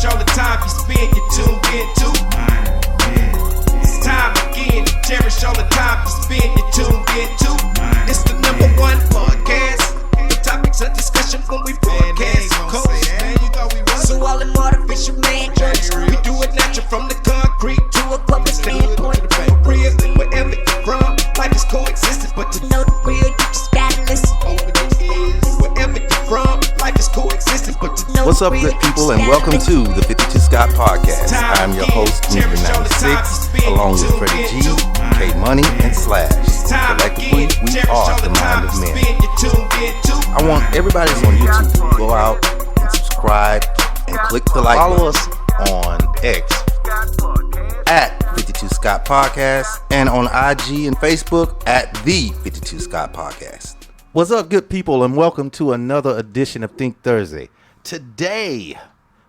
cherish all the time you spend, you tuned into. It's time again to cherish all the time you spend, you tuned into. It's the number one podcast. The topics of discussion when we broadcast. So all them artificial man jokes, we do it natural from the concrete to a public standpoint. Real, wherever you're from, life is coexisting, but to know the real, you just gotta listen. Wherever you're from, life is coexisting, but to know. What's up, good people, and welcome to the 52 Scott Podcast. I'm your host, EP93, along with Freddie G, K Money, and Slash. Collectively, we are the Mind of Men. I want everybody that's on YouTube to go out and subscribe and click the like button. Follow us on X at 52 Scott Podcast and on IG and Facebook at the 52 Scott Podcast. What's up, good people, and welcome to another edition of Think Thursday. Today,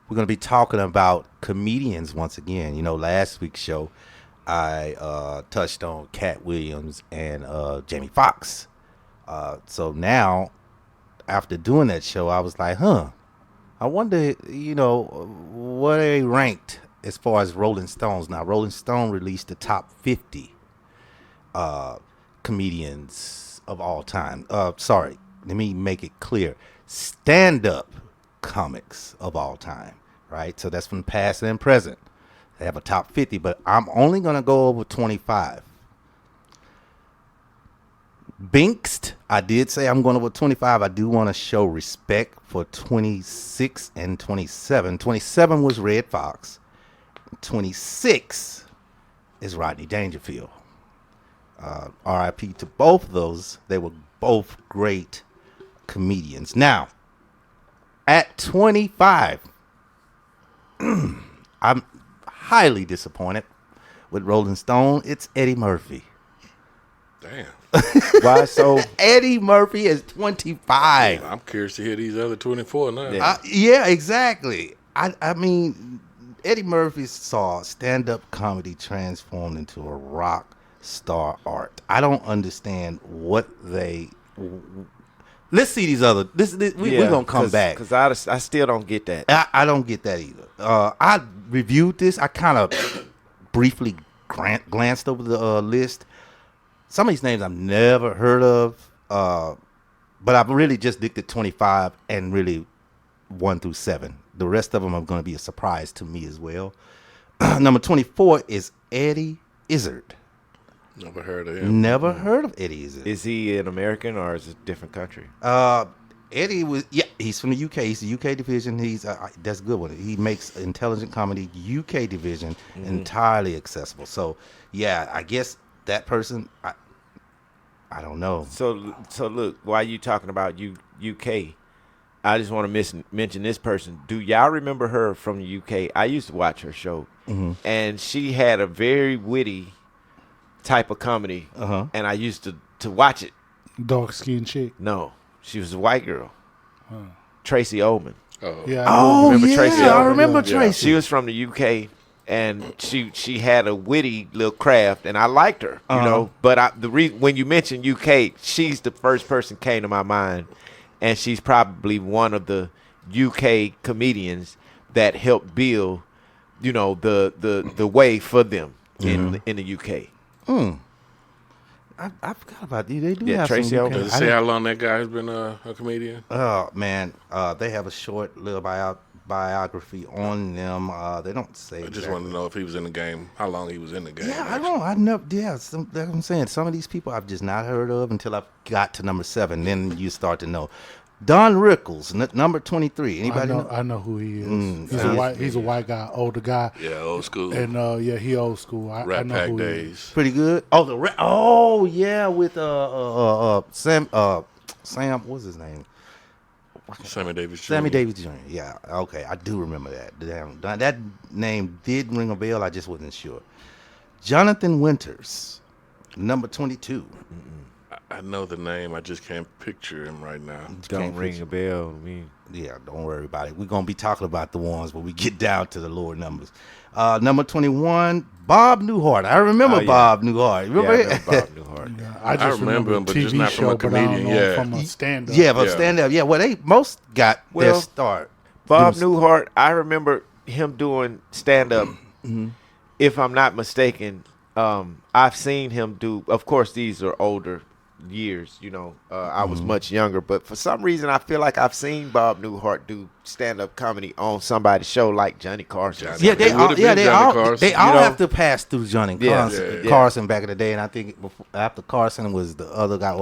we're going to be talking about comedians once again. You know, last week's show, I touched on Cat Williams and Jamie Foxx. So now, after doing that show, I was like, I wonder, what they ranked as far as Rolling Stones. Now, Rolling Stone released the top 50 comedians of all time. Sorry, let me make it clear. Stand-up comics of all time, right? So that's from past and present. They have a top 50, but I'm only going to go over 25. Binked, I did say I'm going over 25. I do want to show respect for 26 and 27. 27 was Red Fox. 26 is Rodney Dangerfield. RIP to both of those. They were both great comedians. Now, at 25, I'm highly disappointed with Rolling Stone. It's Eddie Murphy. Damn. Why so? Eddie Murphy is 25. I'm curious to hear these other 24 now. Yeah, exactly. I mean, Eddie Murphy saw stand-up comedy transformed into a rock star art. I don't understand what they... Let's see these other... We're going to come back. Because I still don't get that. I don't get that either. I reviewed this. I kind of briefly glanced over the list. Some of these names I've never heard of, but I've really just dictated 25 and really 1 through 7. The rest of them are going to be a surprise to me as well. Number 24 is Eddie Izzard. Never heard of him. Never heard of Eddie Izzard. Is he an American or is it a different country? Eddie he's from the UK. He's the UK division. He's that's a good one. He makes intelligent comedy UK division entirely accessible. So yeah, I guess that person, I don't know. So look, while you talking about UK, I just want to mention this person. Do y'all remember her from the UK? I used to watch her show, and she had a very witty type of comedy, and I used to watch it. Dark skinned chick? No, she was a white girl. Tracy Ullman. Yeah. Tracy I Ullman? remember Tracy. She was from the UK. And she had a witty little craft, and I liked her, you know. But the reason when you mentioned UK, she's the first person came to my mind, and she's probably one of the UK comedians that helped build, the way for them in the UK. I forgot about you. They do have Tracy some. Does it say how long that guy has been a comedian? Oh man, they have a short little biography on them. They don't say. I just want to know if he was in the game, how long he was in the game. Yeah, I don't. I never. Yeah, that's what I'm saying. Some of these people I've just not heard of until I got to number 7. Then you start to know. Don Rickles, number 23. Anybody know? I know who he is. He's a white guy, older guy. Yeah, old school. And he old school. I know Pack who days. he is. Pretty good. Oh, yeah, with Sam. What's his name? Sammy Davis Jr. Sammy Davis Jr. Yeah, okay, I do remember that. That name did ring a bell. I just wasn't sure. Jonathan Winters, number 22. I know the name. I just can't picture him right now. Don't ring a bell to me. Yeah, don't worry about it. We're going to be talking about the ones when we get down to the lower numbers. Number 21, Bob Newhart. I remember Bob Newhart. Remember I remember Bob Newhart. Yeah, I just remember him, but TV just not from a show, but I don't comedian. know Yeah. from a stand-up. Yeah, from stand-up. Yeah, well, they most got their start. Bob Newhart, I remember him doing stand up, if I'm not mistaken, I've seen him do. Of course, these are older years. I was much younger, but for some reason, I feel like I've seen Bob Newhart do stand up comedy on somebody's show, like Johnny Carson. Yeah, they all have to pass through Johnny Yeah. Carson back in the day, and I think after Carson was the other guy,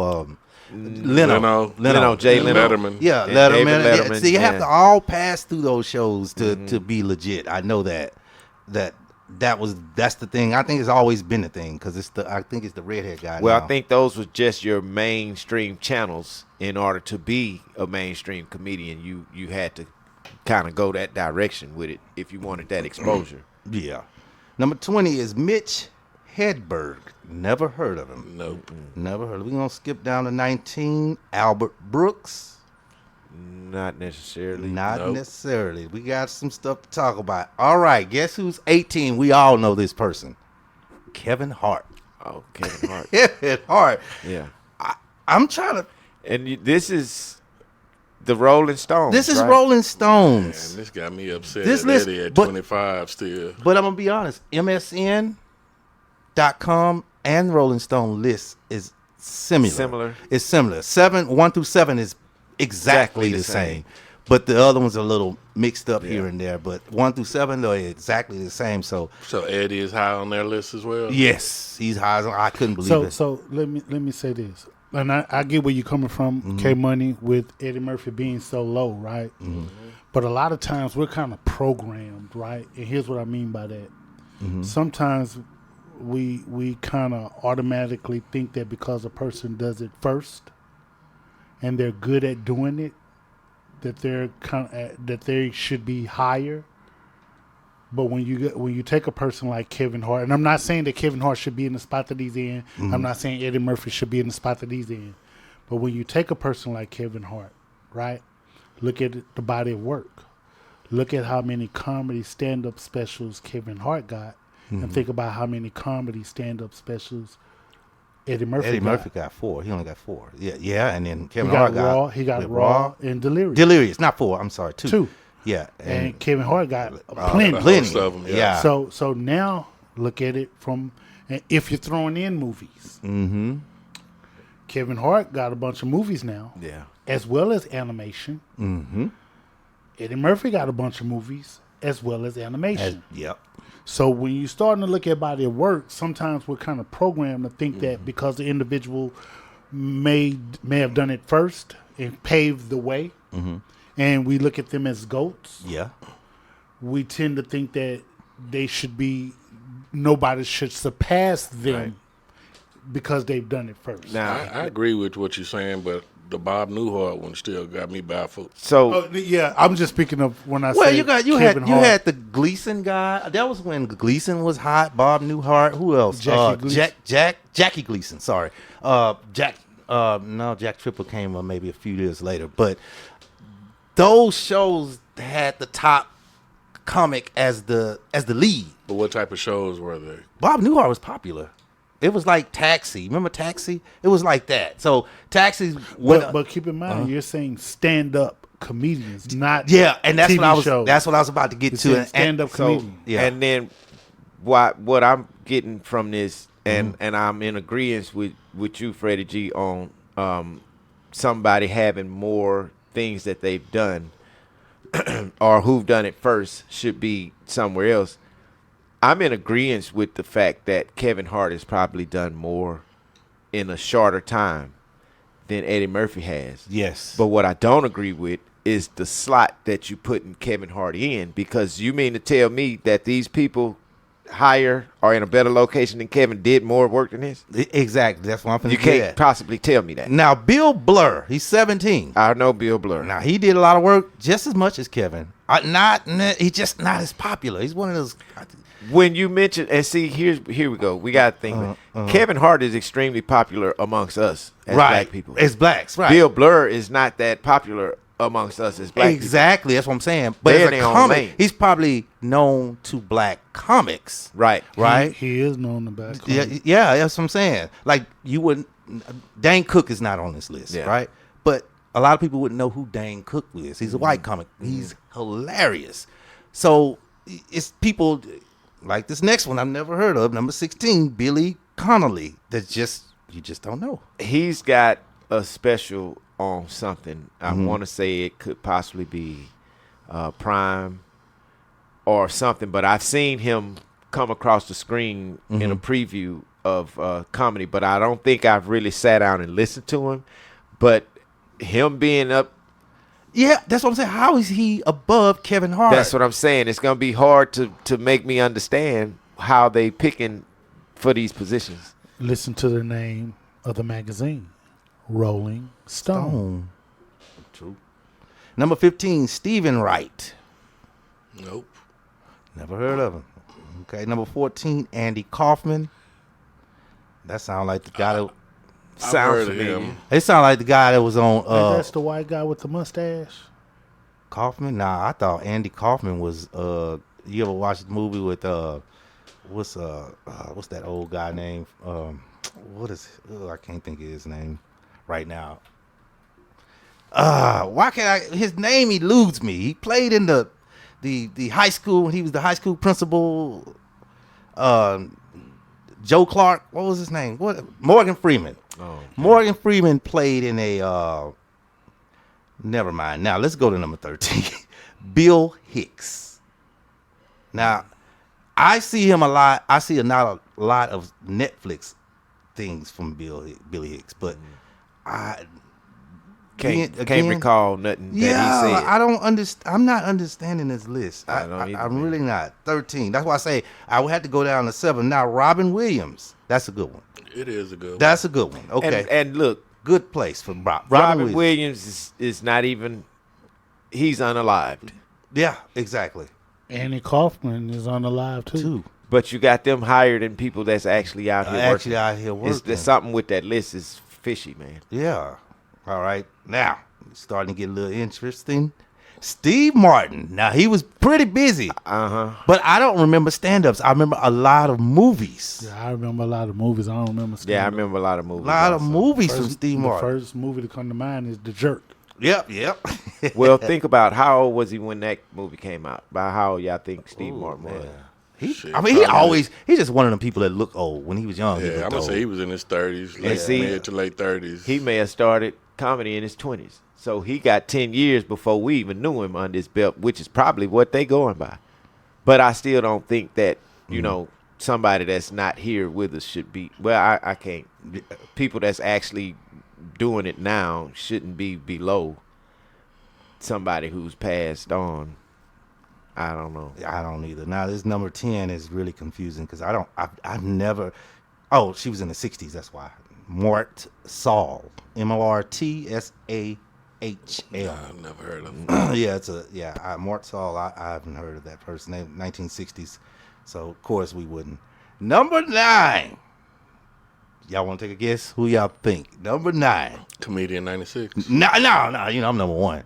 Leno, Jay Leno. Letterman. Yeah, And Letterman. David Letterman, Yeah, so you have yeah. to all pass through those shows to be legit. I know that's the thing. I think it's always been the thing because I think it's the redhead guy. Well, now. I think those were just your mainstream channels. In order to be a mainstream comedian, you had to kind of go that direction with it if you wanted that exposure. Yeah. Number 20 is Mitch Hedberg. Never heard of him. Nope. Never heard of him. We're going to skip down to 19. Albert Brooks. Not necessarily. Not necessarily. We got some stuff to talk about. All right. Guess who's 18? We all know this person. Kevin Hart. Oh, Kevin Hart. Kevin Hart. Yeah. I'm trying to. And this is the Rolling Stones. This is right? Rolling Stones. And this got me upset This at list- Eddie at but- 25 still. But I'm going to be honest. MSN.com and Rolling Stone list is similar. It's similar. 1 through 7 is exactly the same. But the other ones are a little mixed up here and there. But 1 through 7, they're exactly the same. So Eddie is high on their list as well. yes, he's high. I couldn't believe it. So let me say this, and I get where you're coming from, K Money, with Eddie Murphy being so low, right? But a lot of times we're kind of programmed, right? And here's what I mean by that. Sometimes we kind of automatically think that because a person does it first and they're good at doing it, that that they should be higher. But when you take a person like Kevin Hart, and I'm not saying that Kevin Hart should be in the spot that he's in. I'm not saying Eddie Murphy should be in the spot that he's in. But when you take a person like Kevin Hart, right, look at the body of work. Look at how many comedy stand-up specials Kevin Hart got, and think about how many comedy stand-up specials Eddie Murphy got 4. He only got 4. Yeah, and then He Kevin got Hart Raw, Raw and Delirious. Delirious, not 4. I'm sorry, 2. 2. Yeah, And Kevin Hart got plenty. Most of them, Yeah. So now look at it from, and if you're throwing in movies, Kevin Hart got a bunch of movies now, as well as animation. Eddie Murphy got a bunch of movies as well as animation. Yep. So when you're starting to look at body of work, sometimes we're kind of programmed to think that because the individual may have done it first and paved the way, and we look at them as GOATs, Yeah. we tend to think that nobody should surpass them because they've done it first. Now, I agree with what you're saying, but the Bob Newhart one still got me baffled. so Yeah, I'm just speaking of when I Well, say you Kevin Hart. had the Gleason guy. That was when Gleason was hot. Bob Newhart. Who else? Jackie Gleason. Jackie Gleason. Sorry. Jack Triple came maybe a few years later. But those shows had the top comic as the lead. But what type of shows were they? Bob Newhart was popular. It was like Taxi. Remember Taxi? It was like that. So Taxi. But keep in mind, you're saying stand-up comedians, not and that's TV what I was. shows. That's what I was about to get to. And- Stand-up comedian. Yeah. And then what I'm getting from this, and I'm in agreement with you, Freddie G, on somebody having more things that they've done or who've done it first should be somewhere else. I'm in agreement with the fact that Kevin Hart has probably done more in a shorter time than Eddie Murphy has. Yes. But what I don't agree with is the slot that you putting Kevin Hart in, because you mean to tell me that these people higher or in a better location than Kevin did more work than this? Exactly. That's what I'm You finna get can't at. possibly tell me that. Now, Bill Blur, he's 17. I know Bill Blur. Now, he did a lot of work just as much as Kevin. He's just not as popular. He's one of those. When you mention, and see, here we go. We got to think. Kevin Hart is extremely popular amongst us as black people. As blacks, right. Bill Blur is not that popular amongst us as black Exactly. That's what I'm saying. But They're as a their own comic, lane. he's probably known to black comics. people. Right. Right? He is known about. Yeah, that's what I'm saying. Like, you wouldn't. Dane Cook is not on this list, Yeah. right? But a lot of people wouldn't know who Dane Cook is. He's a white comic. He's hilarious. So it's people like this next one I've never heard of, number 16, Billy Connolly. That you just don't know. He's got a special on something. I want to say it could possibly be Prime or something, but I've seen him come across the screen in a preview of comedy, but I don't think I've really sat down and listened to him. But him being up, Yeah, that's what I'm saying. How is he above Kevin Hart? that's what I'm saying. It's going to be hard to make me understand how they picking for these positions. Listen to the name of the magazine, Rolling Stone. True. Number 15, Stephen Wright. Nope. Never heard of him. Okay, number 14, Andy Kaufman. That sounds like the guy that. I've Sounds heard of familiar. him. It sounds like the guy that was on That's the white guy with the mustache. Kaufman. Nah, I thought Andy Kaufman was. You ever watched the movie with what's that old guy name? What is? I can't think of his name right now. Why can't I? His name eludes me. He played in the high school when he was the high school principal. Joe Clark. What was his name? Morgan Freeman. Oh, okay. Morgan Freeman played in a. Never mind. Now let's go to number 13. Bill Hicks. Now, I see him a lot. I see not a lot of Netflix things from Billy Hicks, but I Can't again, recall nothing that he yeah, said. I don't understand. I'm not understanding this list. I don't either, I'm man. really not. 13. That's why I say I would have to go down to 7. Now, Robin Williams. That's a good one. It is a good one. That's a good one. Okay. And look, Good place for Robin Robin Williams. Williams is not even. He's unalived. Yeah, exactly. Andy Kaufman is on the live too. 2. But you got them higher than people that's actually out here Actually working. out here There's working. something with that list is fishy, man. Yeah. All right. Now, it's starting to get a little interesting. Steve Martin. Now, he was pretty busy. But I don't remember stand-ups. I remember a lot of movies. Yeah, I remember a lot of movies. I don't remember. Yeah, I stand-up. remember a lot of movies. A lot of also. movies from Steve The Martin. first movie to come to mind is The Jerk. Yep. Well, think about how old was he when that movie came out? By how old y'all think Steve Martin was? Shit, I mean, he's just one of them people that look old. When he was young, he Yeah, looked I'm gonna old. say he was in his 30s, see- mid to late 30s. He may have started comedy in his 20s. So he got 10 years before we even knew him under his belt, which is probably what they going by. But I still don't think that, you know, somebody that's not here with us should be. Well, I can't. People that's actually doing it now shouldn't be below somebody who's passed on. I don't know. I don't either. Now, this number 10 is really confusing because I've never. Oh, she was in the 60s. That's why. Mort Saul. Mortsal. I've never heard of him. Yeah, Mort Saul. I haven't heard of that person. Name 1960s. So of course we wouldn't. Number 9. Y'all want to take a guess? Who y'all think? Number 9. Comedian 96. No. You know I'm number 1.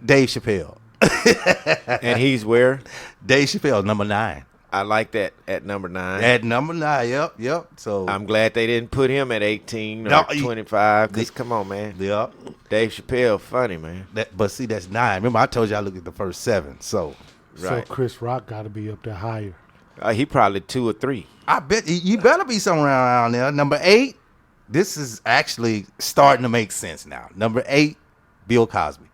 Dave Chappelle. And he's where? Dave Chappelle, number 9. I like that at number 9. At number 9. Yep. So I'm glad they didn't put him at 18 or No, 25. Because come on, man. Yep. Dave Chappelle, funny, man. But see, that's 9. Remember, I told you I looked at the first 7. So Right. So Chris Rock got to be up there higher. He probably 2 or 3. I bet you better be somewhere around there. Number 8. This is actually starting to make sense now. Number 8, Bill Cosby.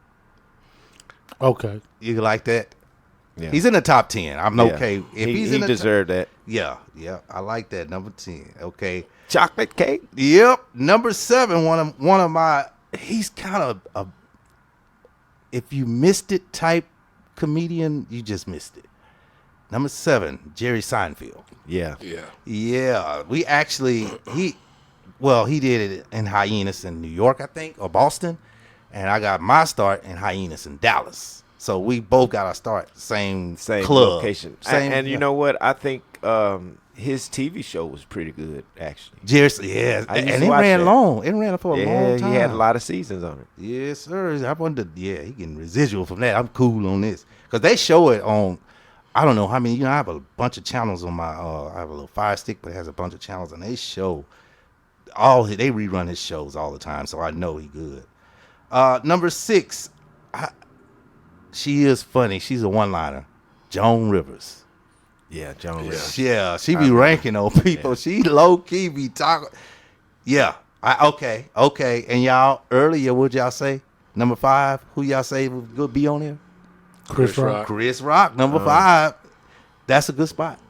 Okay. You like that? Yeah. He's in the top 10. I'm okay. If he's in he the deserved that. Yeah. I like that. Number 10. Okay. Chocolate cake? Yep. Number 7, one of my. He's kind of a. If you missed it type comedian, you just missed it. Number 7, Jerry Seinfeld. Yeah. Yeah, we actually he did it in Hyenas in New York, I think, or Boston, and I got my start in Hyenas in Dallas. So we both got our start same club, location. Same, And you know what? I think his TV show was pretty good, actually. Jerry, yeah, I used and to it watch ran that. long. It ran for a long time. He had a lot of seasons on it. Yes, sir. I wonder. Yeah, he getting residual from that. I'm cool on this because they show it on. I don't know how many. I have a bunch of channels on my. I have a little Fire Stick, but it has a bunch of channels, and they show they rerun his shows all the time, so I know he good. Number 6, she is funny. She's a one-liner. Joan Rivers. Yeah, Joan Rivers. Yeah, she be ranking on people. Yeah. She low key be talking. Yeah. Okay. And y'all earlier, what'd y'all say? Number 5. Who y'all say would be on here? Chris Rock. Chris Rock, number 5. That's a good spot.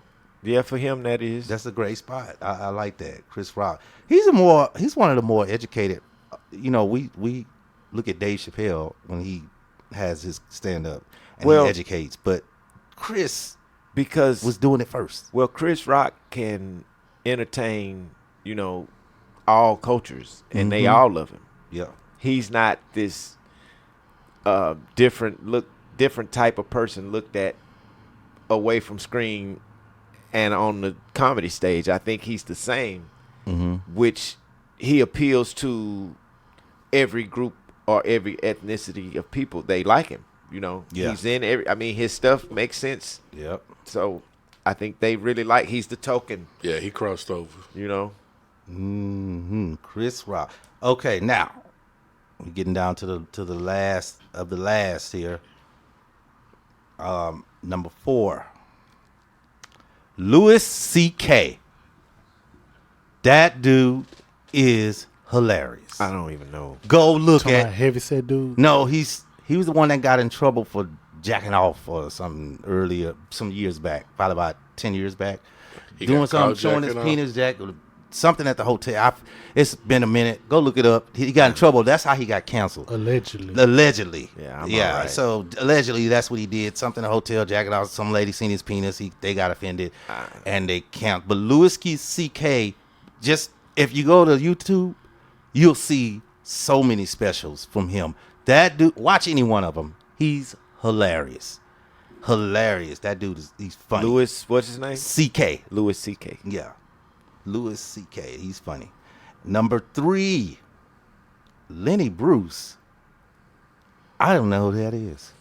Yeah, for him that is. That's a great spot. I like that. Chris Rock. He's one of the more educated. You know, we look at Dave Chappelle when he has his stand up and he educates, but Chris was doing it first. Well, Chris Rock can entertain, you know, all cultures, and they all love him. Yeah, he's not this different type of person looked at away from screen and on the comedy stage. I think he's the same, which he appeals to every group or every ethnicity of people. They like him, you know. Yeah. He's in every. I mean, his stuff makes sense. Yep. So I think they really like. He's the token. Yeah, he crossed over. You know. Chris Rock. Okay, now we're getting down to the last of the last here. Number 4. Louis C.K. That dude is hilarious. I don't even know. Go look Talking at about heavyset dude. No, he was the one that got in trouble for jacking off or something earlier, some years back, probably about 10 years back. Doing something, showing his penis jack, something at the hotel. It's been a minute. Go look it up. He got in trouble. That's how he got canceled. Allegedly. Yeah. Right. So allegedly, that's what he did. Something at the hotel, jacking off. Some lady seen his penis. They got offended, and they can't. But Louis C.K. Just if you go to YouTube, you'll see so many specials from him. That dude, watch any one of them. He's hilarious. That dude he's funny. Louis, what's his name? C.K. Louis C.K. Yeah. Louis C.K. He's funny. Number 3, Lenny Bruce. I don't know who that is.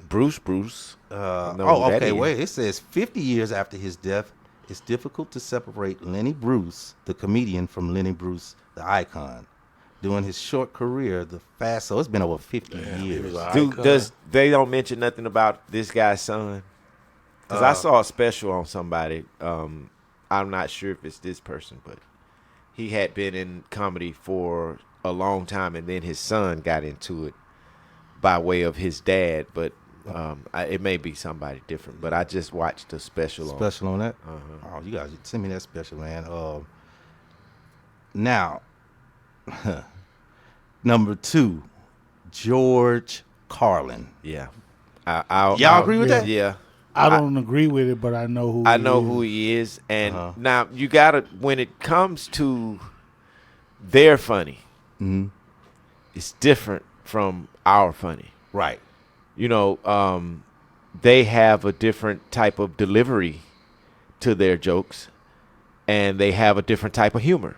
Bruce. Okay. Wait. It says 50 years after his death, it's difficult to separate Lenny Bruce, the comedian, from Lenny Bruce, the icon. During his short career, so it's been over 50 years. Dude, they don't mention nothing about this guy's son? Because I saw a special on somebody. I'm not sure if it's this person, but he had been in comedy for a long time, and then his son got into it by way of his dad. But it may be somebody different. But I just watched a special on that. Oh, you guys send me that special, man. Now, number 2, George Carlin. Yeah, y'all agree with that? Yeah. I don't agree with it, but I know who he is. And now you gotta, when it comes to their funny, it's different from our funny. Right. You know, they have a different type of delivery to their jokes, and they have a different type of humor.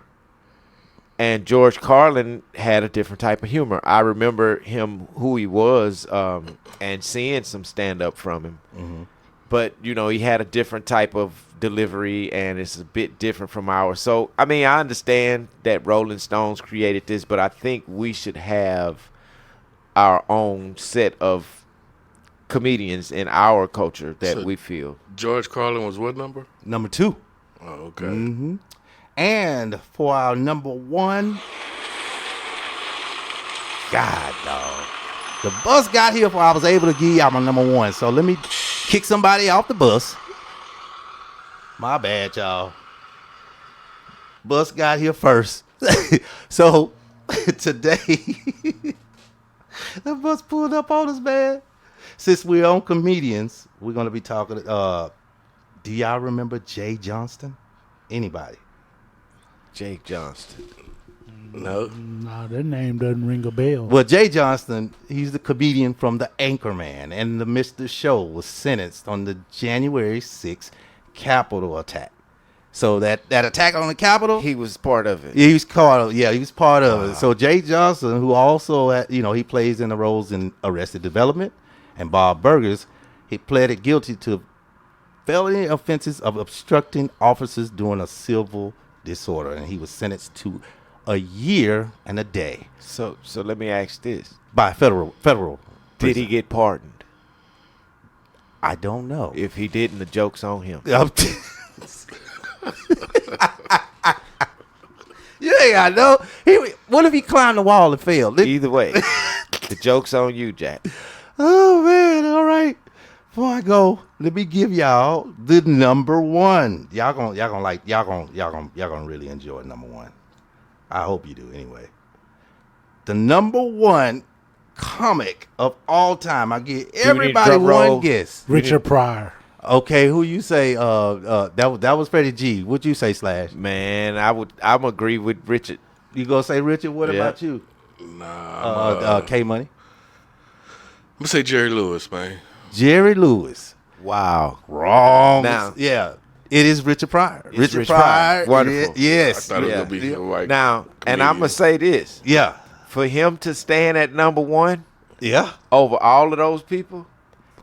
And George Carlin had a different type of humor. I remember him, who he was, and seeing some stand-up from him. But, you know, he had a different type of delivery, and it's a bit different from ours. So, I mean, I understand that Rolling Stones created this, but I think we should have our own set of comedians in our culture that we feel. George Carlin was what number? Number 2. Oh, okay. And for our number 1, God, dog. The bus got here before I was able to give y'all my number 1. So let me kick somebody off the bus. My bad, y'all. Bus got here first. So today, the bus pulled up on us, man. Since we're on comedians, we're going to be talking. Do y'all remember Jay Johnston? Anybody? Jake Johnston. No. Nah, that name doesn't ring a bell. Well, Jay Johnston, he's the comedian from The Anchorman, and the Mr. Show was sentenced on the January 6th Capitol attack. So that attack on the Capitol, he was part of it. He was part of it. So Jay Johnston, who also, he plays in the roles in Arrested Development and Bob Burgers, he pleaded guilty to felony offenses of obstructing officers during a civil disorder, and he was sentenced to a year and a day. So let me ask this: by federal. Did he get pardoned? I don't know. If he didn't, the joke's on him. You ain't got no. What if he climbed the wall and fell? Either way, the joke's on you, Jack. Oh man! All right. Before I go, let me give y'all the number one. Y'all gonna really enjoy number one. I hope you do. Anyway, the number one comic of all time. I give everybody drum roll? one guess. Richard Pryor. Okay, who you say? That was Freddie G. What'd you say, Slash? Man, I'm agree with Richard. You gonna say Richard? What Yeah. about you? Nah, K Money. I'm gonna say Jerry Lewis, man. Jerry Lewis. Wow. Wrong. Now- Yeah, it is Richard Pryor. It's Richard Pryor. Wonderful. Yes. I thought it Yeah. was gonna be a white. Now, and I'm gonna comedian. say this: Yeah. for him to stand at number one Yeah. over all of those people,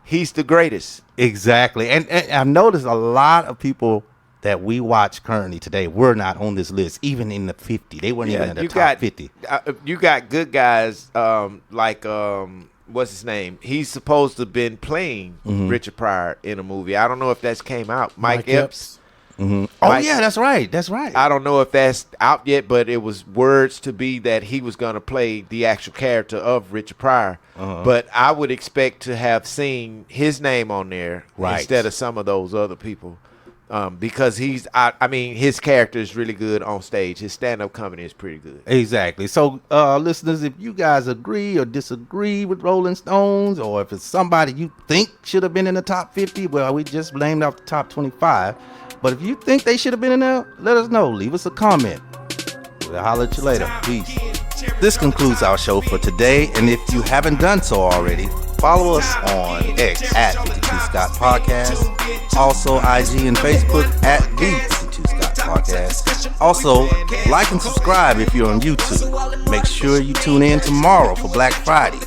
he's the greatest. Exactly. And I noticed a lot of people that we watch currently today were not on this list, even in the 50. They weren't even in the top 50. You got good guys like what's his name? He's supposed to have been playing Richard Pryor in a movie. I don't know if that's came out. Mike Epps. Oh, Mike- yeah, that's right. That's right. I don't know if that's out yet, but it was words to be that he was going to play the actual character of Richard Pryor. But I would expect to have seen his name on there Right. instead of some of those other people. Because I mean, his character is really good on stage. His stand-up comedy is pretty good. Exactly. So, listeners, if you guys agree or disagree with Rolling Stones, or if it's somebody you think should have been in the top 50, well, we just blamed out the top 25. But if you think they should have been in there, let us know. Leave us a comment. We'll holler at you later. Peace. This concludes our show for today. And if you haven't done so already, follow us on X at 52 Scott Podcast. Also, IG and Facebook at the 52 Scott Podcast. Also, like and subscribe if you're on YouTube. Make sure you tune in tomorrow for Black Friday.